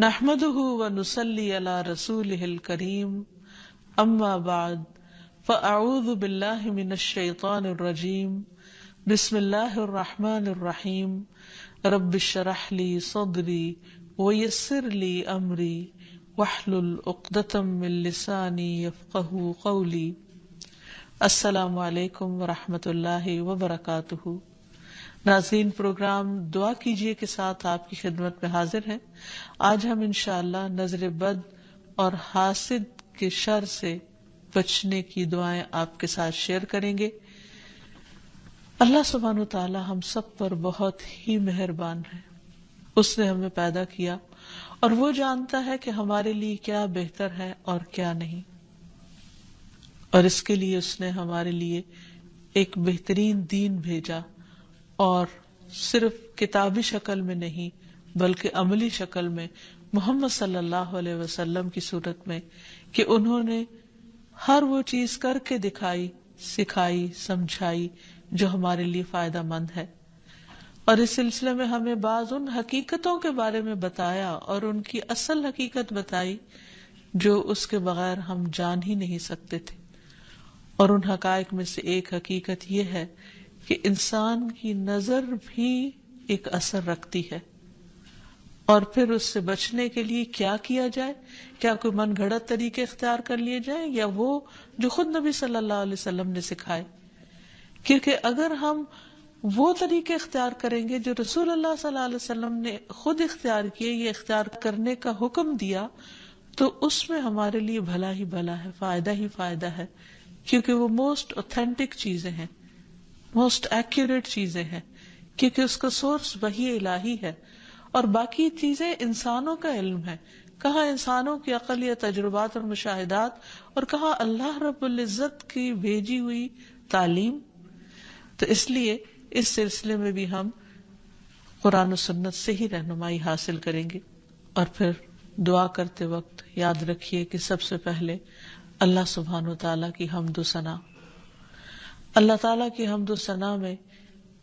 نحمده ونصلي على رسوله الكريم اما بعد فاعوذ بالله من الشيطان الرجيم بسم الله الرحمن الرحيم رب اشرح لي صدري ويسر لي امري واحلل عقدة من لساني يفقهوا قولي۔ السلام علیکم ورحمۃ اللہ وبرکاتہ۔ ناظرین، پروگرام دعا کیجئے کے ساتھ آپ کی خدمت میں حاضر ہیں۔ آج ہم انشاءاللہ نظر بد اور حاسد کے شر سے بچنے کی دعائیں آپ کے ساتھ شیئر کریں گے۔ اللہ سبحانہ و تعالی ہم سب پر بہت ہی مہربان ہے۔ اس نے ہمیں پیدا کیا اور وہ جانتا ہے کہ ہمارے لیے کیا بہتر ہے اور کیا نہیں، اور اس کے لیے اس نے ہمارے لیے ایک بہترین دین بھیجا، اور صرف کتابی شکل میں نہیں بلکہ عملی شکل میں محمد صلی اللہ علیہ وسلم کی صورت میں، کہ انہوں نے ہر وہ چیز کر کے دکھائی، سکھائی، سمجھائی جو ہمارے لیے فائدہ مند ہے، اور اس سلسلے میں ہمیں بعض ان حقیقتوں کے بارے میں بتایا اور ان کی اصل حقیقت بتائی جو اس کے بغیر ہم جان ہی نہیں سکتے تھے۔ اور ان حقائق میں سے ایک حقیقت یہ ہے کہ انسان کی نظر بھی ایک اثر رکھتی ہے، اور پھر اس سے بچنے کے لیے کیا کیا جائے؟ کیا کوئی من گھڑت طریقے اختیار کر لیے جائیں، یا وہ جو خود نبی صلی اللہ علیہ وسلم نے سکھائے؟ کیونکہ اگر ہم وہ طریقے اختیار کریں گے جو رسول اللہ صلی اللہ علیہ وسلم نے خود اختیار کیے، یہ اختیار کرنے کا حکم دیا، تو اس میں ہمارے لیے بھلا ہی بھلا ہے، فائدہ ہی فائدہ ہے، کیونکہ وہ موسٹ اوتھینٹک چیزیں ہیں، موسٹ ایکوریٹ چیزیں ہیں، کیونکہ اس کا سورس وحی الہی ہے، اور باقی چیزیں انسانوں کا علم ہے۔ کہاں انسانوں کی عقل یا تجربات اور مشاہدات، اور کہاں اللہ رب العزت کی بھیجی ہوئی تعلیم۔ تو اس لیے اس سلسلے میں بھی ہم قرآن و سنت سے ہی رہنمائی حاصل کریں گے۔ اور پھر دعا کرتے وقت یاد رکھیے کہ سب سے پہلے اللہ سبحانہ و تعالیٰ کی حمد و ثنا، اللہ تعالیٰ کی حمد و ثنا میں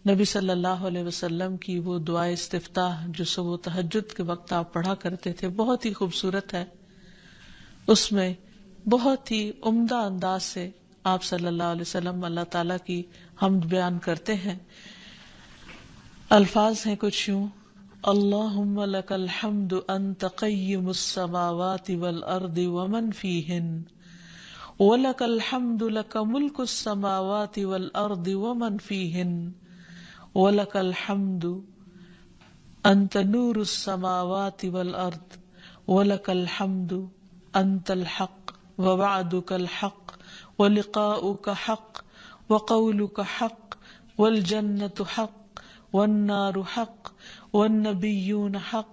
نبی صلی اللہ علیہ وسلم کی وہ دعائے استفتاح جو صبح تہجد کے وقت آپ پڑھا کرتے تھے، بہت ہی خوبصورت ہے۔ اس میں بہت ہی عمدہ انداز سے آپ صلی اللہ علیہ وسلم اللہ تعالیٰ کی حمد بیان کرتے ہیں۔ الفاظ ہیں کچھ یوں: اللہم لک الحمد انت قیم السماوات والارض ومن فیہن، وَلَكَ الْحَمْدُ لَكَ مُلْكُ السَّمَاوَاتِ وَالْأَرْضِ وَمَنْ فِيهِنَّ، وَلَكَ الْحَمْدُ أَنْتَ نُورُ السَّمَاوَاتِ وَالْأَرْضِ، وَلَكَ الْحَمْدُ أَنْتَ الْحَقُّ وَوَعْدُكَ الْحَقُّ وَلِقَاؤُكَ حَقٌّ وَقَوْلُكَ حَقٌّ وَالْجَنَّةُ حَقٌّ وَالنَّارُ حَقٌّ وَالنَّبِيُّونَ حَقٌّ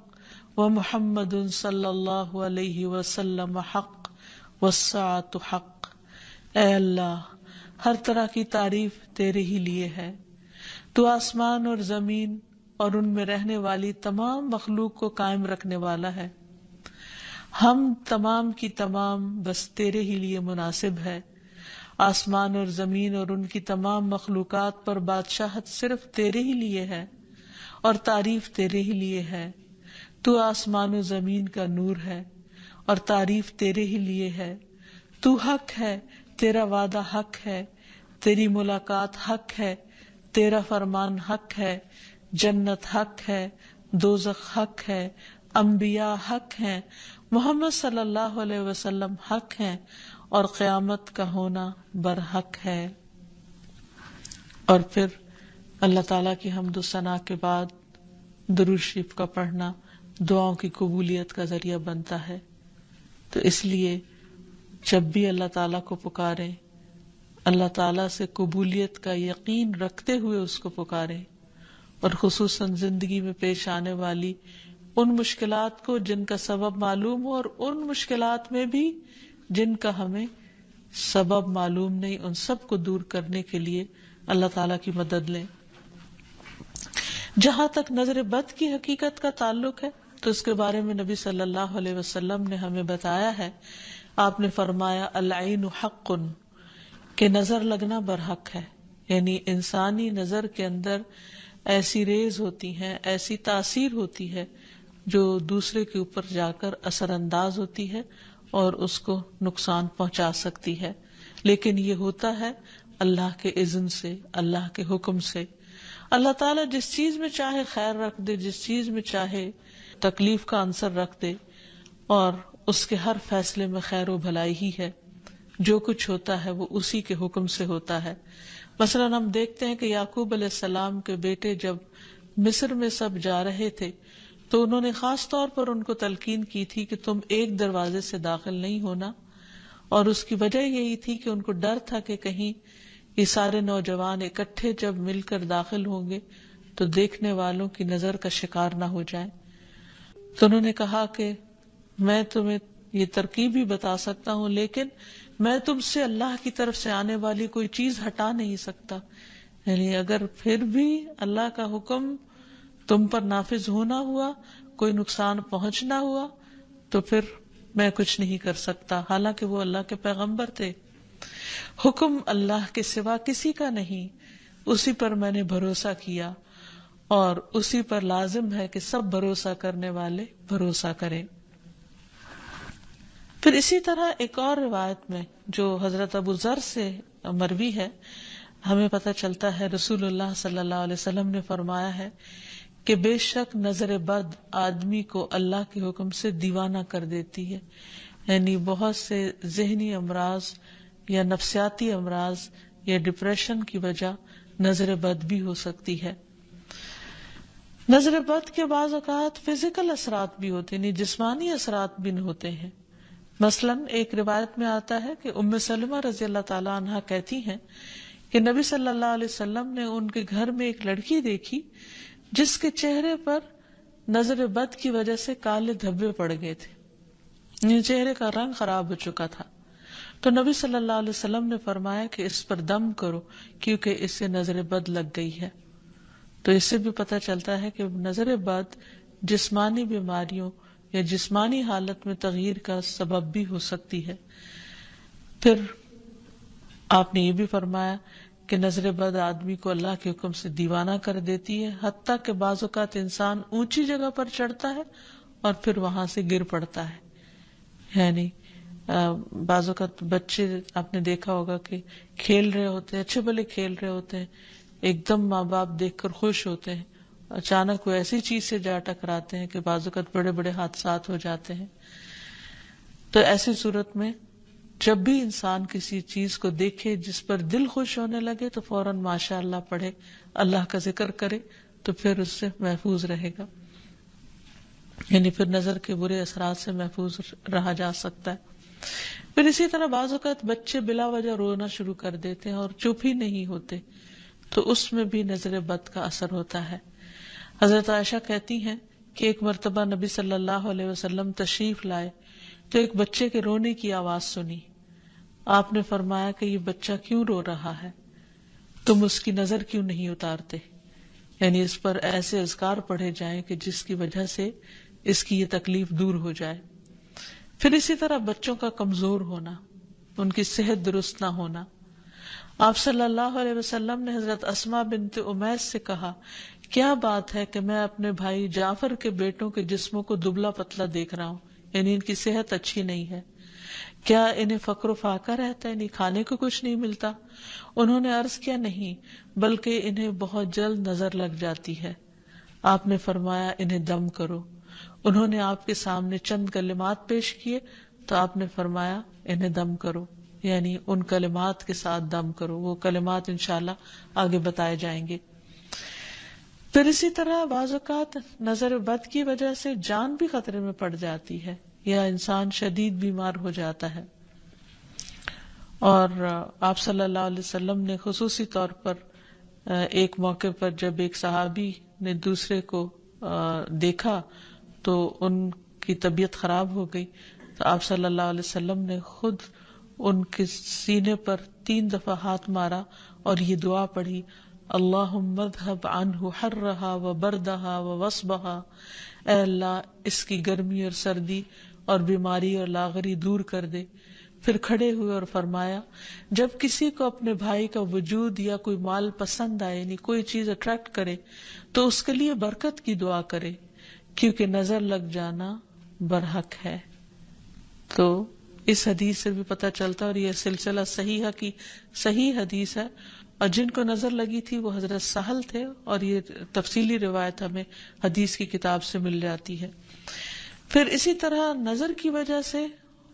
وَمُحَمَّدٌ صلی اللہ علیہ وسلم حق والساعة حق۔ اے اللہ، ہر طرح کی تعریف تیرے ہی لیے ہے، تو آسمان اور زمین اور ان میں رہنے والی تمام مخلوق کو قائم رکھنے والا ہے۔ ہم تمام کی تمام بس تیرے ہی لیے مناسب ہے۔ آسمان اور زمین اور ان کی تمام مخلوقات پر بادشاہت صرف تیرے ہی لیے ہے، اور تعریف تیرے ہی لیے ہے۔ تو آسمان و زمین کا نور ہے، اور تعریف تیرے ہی لیے ہے۔ تو حق ہے، تیرا وعدہ حق ہے، تیری ملاقات حق ہے، تیرا فرمان حق ہے، جنت حق ہے، دوزخ حق ہے، انبیاء حق ہیں، محمد صلی اللہ علیہ وسلم حق ہیں، اور قیامت کا ہونا برحق ہے۔ اور پھر اللہ تعالیٰ کی حمد و ثنا کے بعد درود شریف کا پڑھنا دعاؤں کی قبولیت کا ذریعہ بنتا ہے۔ تو اس لیے جب بھی اللہ تعالیٰ کو پکاریں، اللہ تعالیٰ سے قبولیت کا یقین رکھتے ہوئے اس کو پکاریں، اور خصوصاً زندگی میں پیش آنے والی ان مشکلات کو جن کا سبب معلوم ہو، اور ان مشکلات میں بھی جن کا ہمیں سبب معلوم نہیں، ان سب کو دور کرنے کے لیے اللہ تعالیٰ کی مدد لیں۔ جہاں تک نظر بد کی حقیقت کا تعلق ہے تو اس کے بارے میں نبی صلی اللہ علیہ وسلم نے ہمیں بتایا ہے۔ آپ نے فرمایا العین حق، کہ نظر لگنا برحق ہے، یعنی انسانی نظر کے اندر ایسی ریز ہوتی ہیں، ایسی تاثیر ہوتی ہے جو دوسرے کے اوپر جا کر اثر انداز ہوتی ہے اور اس کو نقصان پہنچا سکتی ہے، لیکن یہ ہوتا ہے اللہ کے اذن سے، اللہ کے حکم سے۔ اللہ تعالیٰ جس چیز میں چاہے خیر رکھ دے، جس چیز میں چاہے تکلیف کا عنصر رکھ دے، اور اس کے ہر فیصلے میں خیر و بھلائی ہی ہے۔ جو کچھ ہوتا ہے وہ اسی کے حکم سے ہوتا ہے۔ مثلا ہم دیکھتے ہیں کہ یعقوب علیہ السلام کے بیٹے جب مصر میں سب جا رہے تھے تو انہوں نے خاص طور پر ان کو تلقین کی تھی کہ تم ایک دروازے سے داخل نہیں ہونا، اور اس کی وجہ یہی تھی کہ ان کو ڈر تھا کہ کہیں یہ سارے نوجوان اکٹھے جب مل کر داخل ہوں گے تو دیکھنے والوں کی نظر کا شکار نہ ہو جائیں۔ تو انہوں نے کہا کہ میں تمہیں یہ ترکیب بھی بتا سکتا ہوں، لیکن میں تم سے اللہ کی طرف سے آنے والی کوئی چیز ہٹا نہیں سکتا، یعنی اگر پھر بھی اللہ کا حکم تم پر نافذ ہونا ہوا، کوئی نقصان پہنچنا ہوا، تو پھر میں کچھ نہیں کر سکتا، حالانکہ وہ اللہ کے پیغمبر تھے۔ حکم اللہ کے سوا کسی کا نہیں، اسی پر میں نے بھروسہ کیا، اور اسی پر لازم ہے کہ سب بھروسہ کرنے والے بھروسہ کریں۔ پھر اسی طرح ایک اور روایت میں جو حضرت ابو ذر سے مروی ہے، ہمیں پتہ چلتا ہے رسول اللہ صلی اللہ علیہ وسلم نے فرمایا ہے کہ بے شک نظر بد آدمی کو اللہ کے حکم سے دیوانہ کر دیتی ہے، یعنی بہت سے ذہنی امراض یا نفسیاتی امراض یا ڈپریشن کی وجہ نظر بد بھی ہو سکتی ہے۔ نظر بد کے بعض اوقات فزیکل اثرات بھی ہوتے ہیں، یعنی جسمانی اثرات بھی ہوتے ہیں۔ مثلاً ایک روایت میں آتا ہے کہ ام سلمہ رضی اللہ تعالی عنہا کہتی ہیں کہ نبی صلی اللہ علیہ وسلم نے ان کے گھر میں ایک لڑکی دیکھی جس کے چہرے پر نظر بد کی وجہ سے کالے دھبے پڑ گئے تھے، یعنی چہرے کا رنگ خراب ہو چکا تھا۔ تو نبی صلی اللہ علیہ وسلم نے فرمایا کہ اس پر دم کرو کیونکہ اس سے نظر بد لگ گئی ہے۔ تو اس سے بھی پتہ چلتا ہے کہ نظر بد جسمانی بیماریوں یا جسمانی حالت میں تغییر کا سبب بھی ہو سکتی ہے۔ پھر آپ نے یہ بھی فرمایا کہ نظر بد آدمی کو اللہ کے حکم سے دیوانہ کر دیتی ہے، حتیٰ کہ بعض اوقات انسان اونچی جگہ پر چڑھتا ہے اور پھر وہاں سے گر پڑتا ہے۔ یعنی بعض اوقات بچے آپ نے دیکھا ہوگا کہ کھیل رہے ہوتے ہیں، اچھے بھلے کھیل رہے ہوتے ہیں، ایک دم ماں باپ دیکھ کر خوش ہوتے ہیں، اچانک وہ ایسی چیز سے جا ٹکراتے ہیں کہ بعض اوقات بڑے بڑے حادثات ہو جاتے ہیں۔ تو ایسی صورت میں جب بھی انسان کسی چیز کو دیکھے جس پر دل خوش ہونے لگے تو فوراً ماشاء اللہ پڑھے، اللہ کا ذکر کرے، تو پھر اس سے محفوظ رہے گا، یعنی پھر نظر کے برے اثرات سے محفوظ رہا جا سکتا ہے۔ پھر اسی طرح بعض اوقات بچے بلا وجہ رونا شروع کر دیتے ہیں اور چپ ہی نہیں ہوتے، تو اس میں بھی نظر بد کا اثر ہوتا ہے۔ حضرت عائشہ کہتی ہیں کہ ایک مرتبہ نبی صلی اللہ علیہ وسلم تشریف لائے تو ایک بچے کے رونے کی آواز سنی۔ آپ نے فرمایا کہ یہ بچہ کیوں رو رہا ہے؟ تم اس کی نظر کیوں نہیں اتارتے؟ یعنی اس پر ایسے اذکار پڑھے جائیں کہ جس کی وجہ سے اس کی یہ تکلیف دور ہو جائے۔ پھر اسی طرح بچوں کا کمزور ہونا، ان کی صحت درست نہ ہونا۔ آپ صلی اللہ علیہ وسلم نے حضرت اسماء بنت امیس سے کہا، کیا بات ہے کہ میں اپنے بھائی جعفر کے بیٹوں کے جسموں کو دبلا پتلا دیکھ رہا ہوں، یعنی ان کی صحت اچھی نہیں ہے، کیا انہیں فقر و فاقہ رہتا ہے، یعنی کھانے کو کچھ نہیں ملتا؟ انہوں نے عرض کیا، نہیں، بلکہ انہیں بہت جلد نظر لگ جاتی ہے۔ آپ نے فرمایا انہیں دم کرو۔ انہوں نے آپ کے سامنے چند کلمات پیش کیے تو آپ نے فرمایا انہیں دم کرو، یعنی ان کلمات کے ساتھ دم کرو۔ وہ کلمات انشاءاللہ آگے بتائے جائیں گے۔ پھر اسی طرح بعض اوقات نظر بد کی وجہ سے جان بھی خطرے میں پڑ جاتی ہے یا انسان شدید بیمار ہو جاتا ہے، اور آپ صلی اللہ علیہ وسلم نے خصوصی طور پر ایک موقع پر جب ایک صحابی نے دوسرے کو دیکھا تو ان کی طبیعت خراب ہو گئی، تو آپ صلی اللہ علیہ وسلم نے خود ان کے سینے پر 3 دفعہ ہاتھ مارا اور یہ دعا پڑھی، اللہم اذھب عنہ حرہا وبردہا ووصبہا، اے اللہ اس کی گرمی اور سردی اور بیماری اور لاغری دور کر دے۔ پھر کھڑے ہوئے اور فرمایا، جب کسی کو اپنے بھائی کا وجود یا کوئی مال پسند آئے، یعنی کوئی چیز اٹریکٹ کرے، تو اس کے لیے برکت کی دعا کرے، کیونکہ نظر لگ جانا برحق ہے. تو اس حدیث سے بھی پتہ چلتا، اور یہ سلسلہ صحیح حدیث ہے، اور جن کو نظر لگی تھی وہ حضرت سہل تھے، اور یہ تفصیلی روایت ہمیں حدیث کی کتاب سے مل جاتی ہے. پھر اسی طرح نظر کی وجہ سے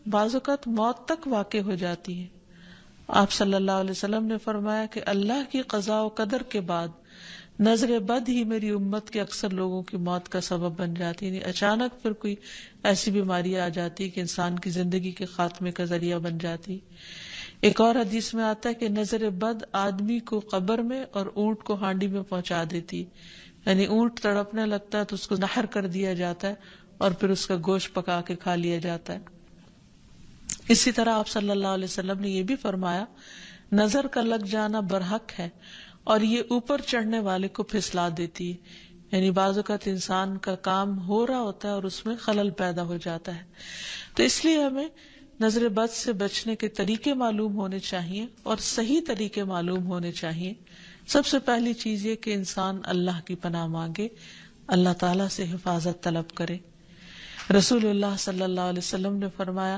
بعض اوقات موت تک واقع ہو جاتی ہے. آپ صلی اللہ علیہ وسلم نے فرمایا کہ اللہ کی قضاء و قدر کے بعد نظر بد ہی میری امت کے اکثر لوگوں کی موت کا سبب بن جاتی ہے. یعنی اچانک پھر کوئی ایسی بیماری آ جاتی کہ انسان کی زندگی کے خاتمے کا ذریعہ بن جاتی. ایک اور حدیث میں آتا ہے کہ نظر بد آدمی کو قبر میں اور اونٹ کو ہانڈی میں پہنچا دیتی. یعنی اونٹ تڑپنے لگتا ہے تو اس کو نحر کر دیا جاتا ہے اور پھر اس کا گوشت پکا کے کھا لیا جاتا ہے. اسی طرح آپ صلی اللہ علیہ وسلم نے یہ بھی فرمایا نظر کا لگ جانا برحق ہے اور یہ اوپر چڑھنے والے کو پھسلا دیتی ہے. یعنی بعض اوقات انسان کا کام ہو رہا ہوتا ہے اور اس میں خلل پیدا ہو جاتا ہے. تو اس لیے ہمیں نظر بد سے بچنے کے طریقے معلوم ہونے چاہیے اور صحیح طریقے معلوم ہونے چاہیے. سب سے پہلی چیز یہ کہ انسان اللہ کی پناہ مانگے، اللہ تعالیٰ سے حفاظت طلب کرے. رسول اللہ صلی اللہ علیہ وسلم نے فرمایا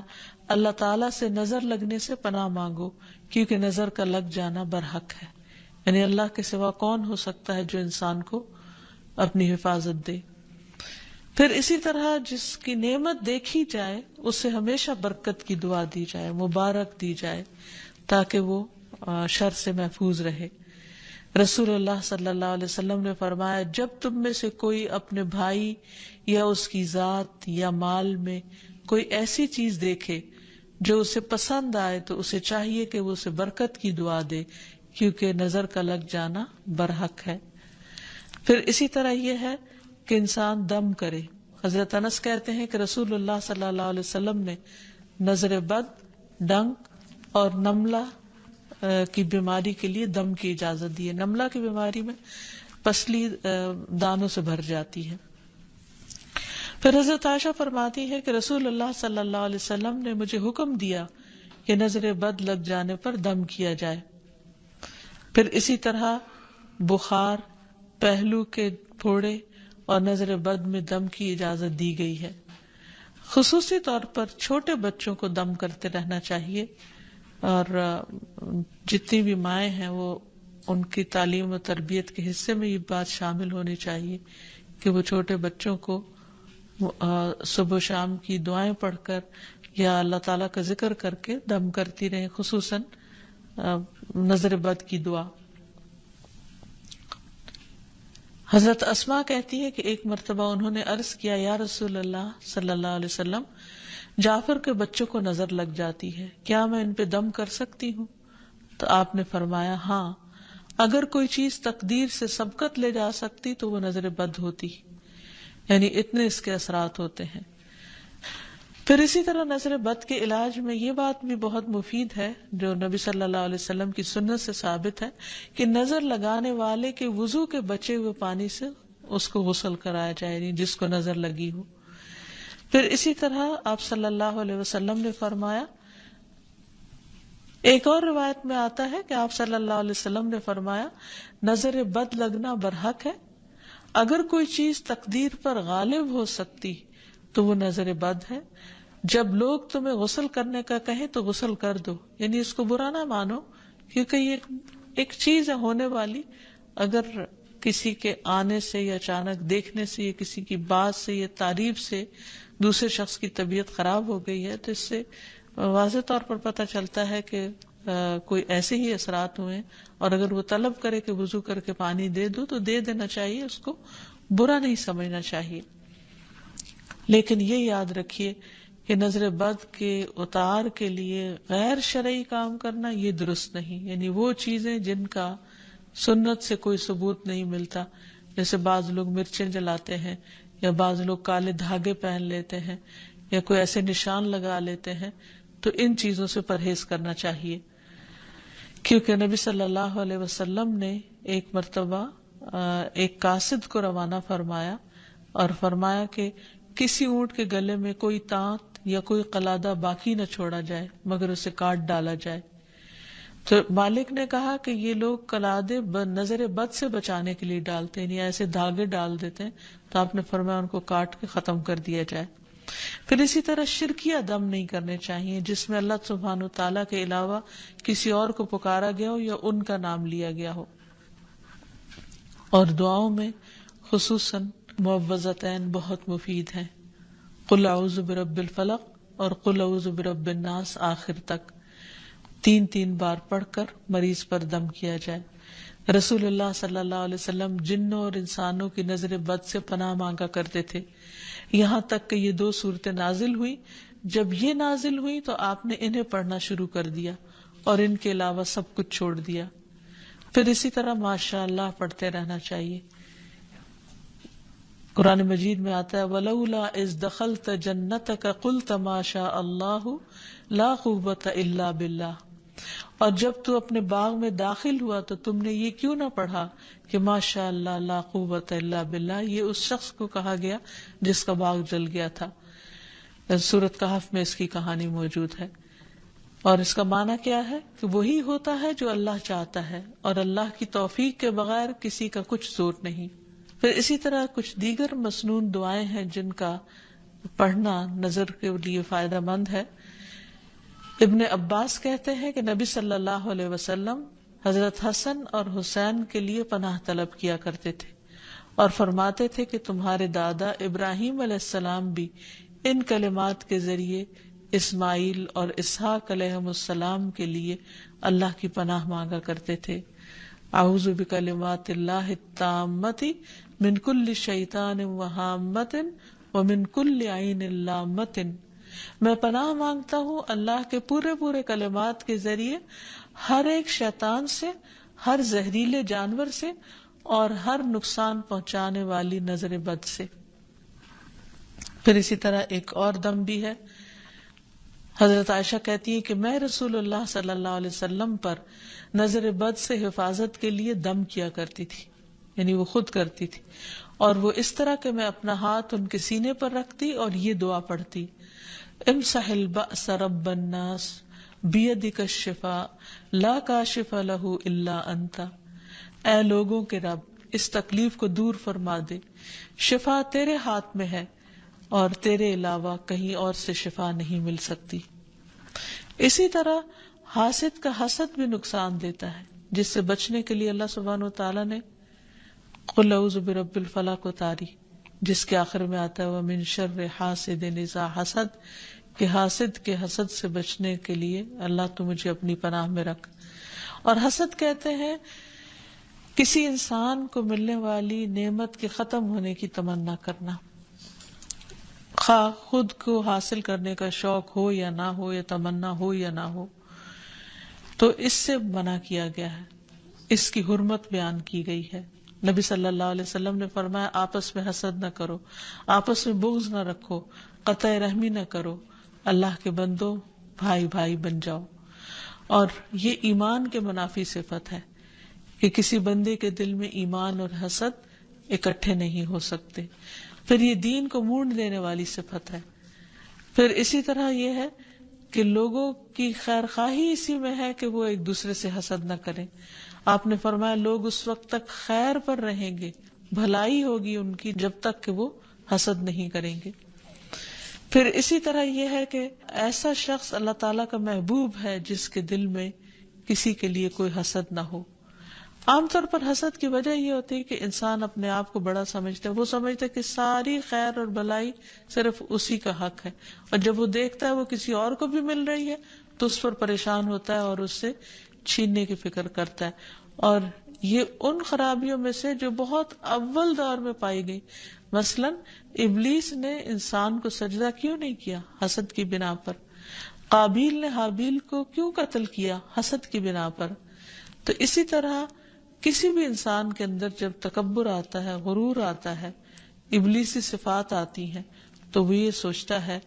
اللہ تعالیٰ سے نظر لگنے سے پناہ مانگو کیونکہ نظر کا لگ جانا برحق ہے. یعنی اللہ کے سوا کون ہو سکتا ہے جو انسان کو اپنی حفاظت دے. پھر اسی طرح جس کی نعمت دیکھی جائے اسے ہمیشہ برکت کی دعا دی جائے، مبارک دی جائے تاکہ وہ شر سے محفوظ رہے. رسول اللہ صلی اللہ علیہ وسلم نے فرمایا جب تم میں سے کوئی اپنے بھائی یا اس کی ذات یا مال میں کوئی ایسی چیز دیکھے جو اسے پسند آئے تو اسے چاہیے کہ وہ اسے برکت کی دعا دے کیونکہ نظر کا لگ جانا برحق ہے. پھر اسی طرح یہ ہے کہ انسان دم کرے. حضرت انس کہتے ہیں کہ رسول اللہ صلی اللہ علیہ وسلم نے نظر بد، ڈنک اور نملہ کی بیماری کے لیے دم کی اجازت دی ہے. نملہ کی بیماری میں پسلی دانوں سے بھر جاتی ہے. پھر حضرت عائشہ فرماتی ہے کہ رسول اللہ صلی اللہ علیہ وسلم نے مجھے حکم دیا کہ نظر بد لگ جانے پر دم کیا جائے. پھر اسی طرح بخار، پہلو کے پھوڑے اور نظر بد میں دم کی اجازت دی گئی ہے. خصوصی طور پر چھوٹے بچوں کو دم کرتے رہنا چاہیے، اور جتنی بھی مائیں ہیں وہ ان کی تعلیم و تربیت کے حصے میں یہ بات شامل ہونی چاہیے کہ وہ چھوٹے بچوں کو صبح و شام کی دعائیں پڑھ کر یا اللہ تعالیٰ کا ذکر کر کے دم کرتی رہیں، خصوصاً نظر بد کی دعا. حضرت اسماء کہتی ہے کہ ایک مرتبہ انہوں نے عرض کیا یا رسول اللہ صلی اللہ علیہ وسلم جعفر کے بچوں کو نظر لگ جاتی ہے، کیا میں ان پہ دم کر سکتی ہوں؟ تو آپ نے فرمایا ہاں، اگر کوئی چیز تقدیر سے سبقت لے جا سکتی تو وہ نظر بد ہوتی. یعنی اتنے اس کے اثرات ہوتے ہیں. پھر اسی طرح نظر بد کے علاج میں یہ بات بھی بہت مفید ہے جو نبی صلی اللہ علیہ وسلم کی سنت سے ثابت ہے کہ نظر لگانے والے کے وضو کے بچے ہوئے پانی سے اس کو غسل کرایا جائے، یعنی جس کو نظر لگی ہو. پھر اسی طرح آپ صلی اللہ علیہ وسلم نے فرمایا، ایک اور روایت میں آتا ہے کہ آپ صلی اللہ علیہ وسلم نے فرمایا نظر بد لگنا برحق ہے، اگر کوئی چیز تقدیر پر غالب ہو سکتی تو وہ نظر بد ہے. جب لوگ تمہیں غسل کرنے کا کہیں تو غسل کر دو، یعنی اس کو برا نہ مانو کیونکہ یہ ایک چیز ہے ہونے والی. اگر کسی کے آنے سے یا اچانک دیکھنے سے یا کسی کی بات سے یا تعریف سے دوسرے شخص کی طبیعت خراب ہو گئی ہے تو اس سے واضح طور پر پتہ چلتا ہے کہ کوئی ایسے ہی اثرات ہوئے، اور اگر وہ طلب کرے کہ وضو کر کے پانی دے دو تو دے دینا چاہیے، اس کو برا نہیں سمجھنا چاہیے. لیکن یہ یاد رکھیے کہ نظر بد کے اتار کے لیے غیر شرعی کام کرنا یہ درست نہیں. یعنی وہ چیزیں جن کا سنت سے کوئی ثبوت نہیں ملتا، جیسے بعض لوگ مرچیں جلاتے ہیں یا بعض لوگ کالے دھاگے پہن لیتے ہیں یا کوئی ایسے نشان لگا لیتے ہیں، تو ان چیزوں سے پرہیز کرنا چاہیے. کیونکہ نبی صلی اللہ علیہ وسلم نے ایک مرتبہ ایک قاصد کو روانہ فرمایا اور فرمایا کہ کسی اونٹ کے گلے میں کوئی تانت یا کوئی قلادہ باقی نہ چھوڑا جائے مگر اسے کاٹ ڈالا جائے. تو مالک نے کہا کہ یہ لوگ کلادے نظر بد سے بچانے کے لیے ڈالتے ہیں، یا ایسے دھاگے ڈال دیتے ہیں، تو آپ نے فرمایا ان کو کاٹ کے ختم کر دیا جائے۔ پھر اسی طرح شرکیہ دم نہیں کرنے چاہیے جس میں اللہ سبحانہ و تعالیٰ کے علاوہ کسی اور کو پکارا گیا ہو یا ان کا نام لیا گیا ہو۔ اور دعاؤں میں خصوصاً معوذتین بہت مفید ہیں، قل اعوذ برب الفلق اور قل اعوذ برب الناس آخر تک 3 بار پڑھ کر مریض پر دم کیا جائے۔ رسول اللہ صلی اللہ علیہ وسلم جنوں اور انسانوں کی نظر بد سے پناہ مانگا کرتے تھے، یہاں تک کہ یہ 2 صورتیں نازل ہوئی۔ جب یہ نازل ہوئی تو آپ نے انہیں پڑھنا شروع کر دیا اور ان کے علاوہ سب کچھ چھوڑ دیا۔ پھر اسی طرح ماشاء اللہ پڑھتے رہنا چاہیے۔ قرآن مجید میں آتا ہے وَلَوْلَا إِذْ دَخَلْتَ جَنَّتَكَ قُلْتَ مَا شَاءَ اللَّهُ لَا قُوَّةَ إِلَّا بِاللَّهِ، اور جب تو اپنے باغ میں داخل ہوا تو تم نے یہ کیوں نہ پڑھا کہ ماشاء اللہ لا قوت الا باللہ۔ یہ اس شخص کو کہا گیا جس کا باغ جل گیا تھا۔ سورۃ کہف میں اس کی کہانی موجود ہے، اور اس کا معنی کیا ہے کہ وہی ہوتا ہے جو اللہ چاہتا ہے، اور اللہ کی توفیق کے بغیر کسی کا کچھ زور نہیں۔ پھر اسی طرح کچھ دیگر مسنون دعائیں ہیں جن کا پڑھنا نظر کے لیے فائدہ مند ہے۔ ابن عباس کہتے ہیں کہ نبی صلی اللہ علیہ وسلم حضرت حسن اور حسین کے لیے پناہ طلب کیا کرتے تھے اور فرماتے تھے کہ تمہارے دادا ابراہیم علیہ السلام بھی ان کلمات کے ذریعے اسماعیل اور اسحاق علیہم السلام کے لیے اللہ کی پناہ مانگا کرتے تھے۔ اعوذ بکلمات اللہ التامۃ من کل شیطان وہامۃ ومن کل عین لامۃ، میں پناہ مانگتا ہوں اللہ کے پورے کلمات کے ذریعے ہر ایک شیطان سے، ہر زہریلے جانور سے، اور ہر نقصان پہنچانے والی نظر بد سے۔ پھر اسی طرح ایک اور دم بھی ہے۔ حضرت عائشہ کہتی ہے کہ میں رسول اللہ صلی اللہ علیہ وسلم پر نظر بد سے حفاظت کے لیے دم کیا کرتی تھی، یعنی وہ خود کرتی تھی، اور وہ اس طرح کہ میں اپنا ہاتھ ان کے سینے پر رکھتی اور یہ دعا پڑھتی امسح البأس رب الناس بیدک الشفاء لا کاشف لہ الا انت، اے لوگوں کے رب اس تکلیف کو دور فرما دے، شفا تیرے ہاتھ میں ہے اور تیرے علاوہ کہیں اور سے شفا نہیں مل سکتی۔ اسی طرح حاسد کا حسد بھی نقصان دیتا ہے، جس سے بچنے کے لیے اللہ سبحانہ و تعالیٰ نے قل اعوذ برب الفلق اتاری، جس کے آخر میں آتا ہے وَمِن شَرِّ حَاسِدٍ إِذَا حَسَدَ، کہ حاسد کے حسد سے بچنے کے لیے اللہ تو مجھے اپنی پناہ میں رکھ۔ اور حسد کہتے ہیں کسی انسان کو ملنے والی نعمت کے ختم ہونے کی تمنا کرنا، خواہ خود کو حاصل کرنے کا شوق ہو یا نہ ہو، یا تمنا ہو یا نہ ہو، تو اس سے منع کیا گیا ہے، اس کی حرمت بیان کی گئی ہے۔ نبی صلی اللہ علیہ وسلم نے فرمایا آپس میں حسد نہ کرو، آپس میں بغض نہ رکھو، قطع رحمی نہ کرو، اللہ کے بندو بھائی بھائی بن جاؤ۔ اور یہ ایمان کے منافی صفت ہے کہ کسی بندے کے دل میں ایمان اور حسد اکٹھے نہیں ہو سکتے، پھر یہ دین کو مونڈ دینے والی صفت ہے۔ پھر اسی طرح یہ ہے کہ لوگوں کی خیر خواہی اسی میں ہے کہ وہ ایک دوسرے سے حسد نہ کریں۔ آپ نے فرمایا لوگ اس وقت تک خیر پر رہیں گے، بھلائی ہوگی ان کی، جب تک کہ وہ حسد نہیں کریں گے۔ پھر اسی طرح یہ ہے کہ ایسا شخص اللہ تعالیٰ کا محبوب ہے جس کے دل میں کسی کے لیے کوئی حسد نہ ہو۔ عام طور پر حسد کی وجہ یہ ہوتی ہے کہ انسان اپنے آپ کو بڑا سمجھتا ہے، وہ سمجھتا ہے کہ ساری خیر اور بھلائی صرف اسی کا حق ہے، اور جب وہ دیکھتا ہے وہ کسی اور کو بھی مل رہی ہے تو اس پر پریشان ہوتا ہے اور اس سے چھیننے کی فکر کرتا ہے۔ اور یہ ان خرابیوں میں سے جو بہت اول دور میں پائی گئی، مثلا ابلیس نے انسان کو سجدہ کیوں نہیں کیا؟ حسد کی بنا پر۔ قابیل نے حابیل کو کیوں قتل کیا؟ حسد کی بنا پر۔ تو اسی طرح کسی بھی انسان کے اندر جب تکبر آتا ہے، غرور آتا ہے، ابلیسی صفات آتی ہیں، تو وہ یہ سوچتا ہے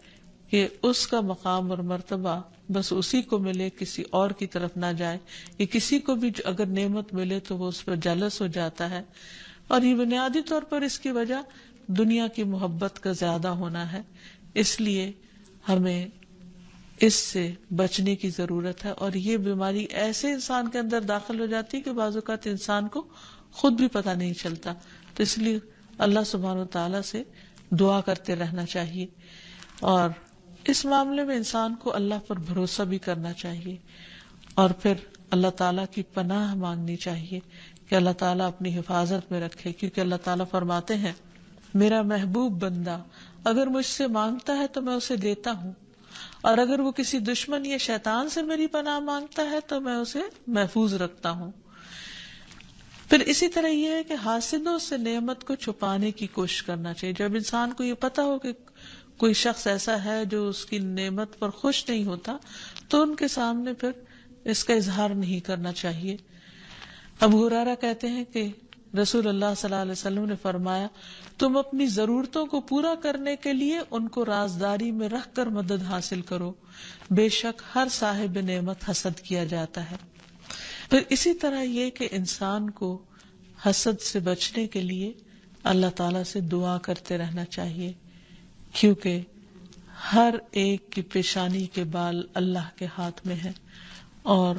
کہ اس کا مقام اور مرتبہ بس اسی کو ملے، کسی اور کی طرف نہ جائے، یا کسی کو بھی اگر نعمت ملے تو وہ اس پر جلس ہو جاتا ہے۔ اور یہ بنیادی طور پر اس کی وجہ دنیا کی محبت کا زیادہ ہونا ہے۔ اس لیے ہمیں اس سے بچنے کی ضرورت ہے، اور یہ بیماری ایسے انسان کے اندر داخل ہو جاتی ہے کہ بعض اوقات انسان کو خود بھی پتہ نہیں چلتا. تو اس لیے اللہ سبحانہ و تعالیٰ سے دعا کرتے رہنا چاہیے، اور اس معاملے میں انسان کو اللہ پر بھروسہ بھی کرنا چاہیے، اور پھر اللہ تعالیٰ کی پناہ مانگنی چاہیے کہ اللہ تعالیٰ اپنی حفاظت میں رکھے، کیونکہ اللہ تعالیٰ فرماتے ہیں میرا محبوب بندہ اگر مجھ سے مانگتا ہے تو میں اسے دیتا ہوں، اور اگر وہ کسی دشمن یا شیطان سے میری پناہ مانگتا ہے تو میں اسے محفوظ رکھتا ہوں. پھر اسی طرح یہ ہے کہ حاسدوں سے نعمت کو چھپانے کی کوشش کرنا چاہیے. جب انسان کو یہ پتا ہو کہ کوئی شخص ایسا ہے جو اس کی نعمت پر خوش نہیں ہوتا تو ان کے سامنے پھر اس کا اظہار نہیں کرنا چاہیے. ابو ہریرہ کہتے ہیں کہ رسول اللہ صلی اللہ علیہ وسلم نے فرمایا تم اپنی ضرورتوں کو پورا کرنے کے لیے ان کو رازداری میں رکھ کر مدد حاصل کرو، بے شک ہر صاحب نعمت حسد کیا جاتا ہے. پھر اسی طرح یہ کہ انسان کو حسد سے بچنے کے لیے اللہ تعالیٰ سے دعا کرتے رہنا چاہیے، کیونکہ ہر ایک کی پیشانی کے بال اللہ کے ہاتھ میں ہے، اور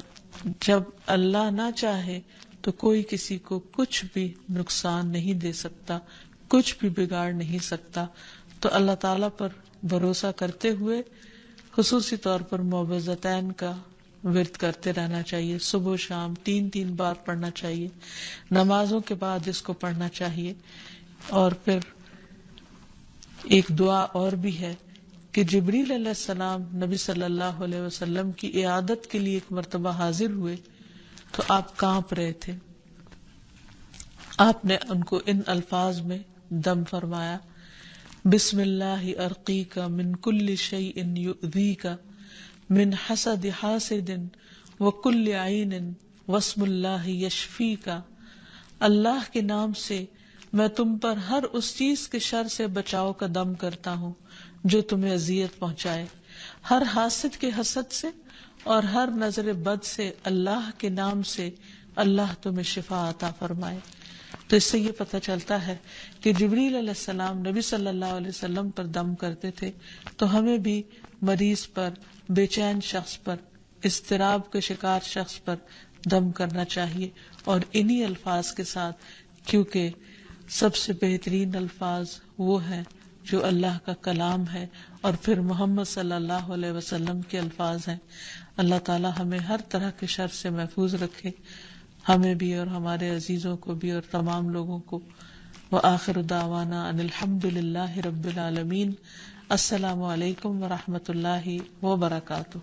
جب اللہ نہ چاہے تو کوئی کسی کو کچھ بھی نقصان نہیں دے سکتا، کچھ بھی بگاڑ نہیں سکتا. تو اللہ تعالیٰ پر بھروسہ کرتے ہوئے خصوصی طور پر معوذتین کا ورد کرتے رہنا چاہیے. صبح و شام 3 بار پڑھنا چاہیے، نمازوں کے بعد اس کو پڑھنا چاہیے. اور پھر ایک دعا اور بھی ہے کہ جبریل علیہ السلام نبی صلی اللہ علیہ وسلم کی عیادت کے لیے ایک مرتبہ حاضر ہوئے تو آپ کانپ رہے تھے. آپ نے ان کو ان الفاظ میں دم فرمایا بسم اللہ ارقیک من کل شیء یؤذیک من حسد حاسد وکل عین واسم اللہ یشفیک. اللہ کے نام سے میں تم پر ہر اس چیز کے شر سے بچاؤ کا دم کرتا ہوں جو تمہیں اذیت پہنچائے، ہر حاسد کے حسد سے اور ہر نظر بد سے اللہ کے نام سے اللہ تمہیں شفا عطا فرمائے. تو اس سے یہ پتہ چلتا ہے کہ جبریل علیہ السلام نبی صلی اللہ علیہ وسلم پر دم کرتے تھے، تو ہمیں بھی مریض پر، بے چین شخص پر، اضطراب کے شکار شخص پر دم کرنا چاہیے، اور انہی الفاظ کے ساتھ، کیونکہ سب سے بہترین الفاظ وہ ہیں جو اللہ کا کلام ہے اور پھر محمد صلی اللہ علیہ وسلم کے الفاظ ہیں. اللہ تعالی ہمیں ہر طرح کے شر سے محفوظ رکھے، ہمیں بھی اور ہمارے عزیزوں کو بھی اور تمام لوگوں کو. وآخر دعوانا ان الحمد للہ رب العالمین. السلام علیکم ورحمۃ اللہ وبرکاتہ.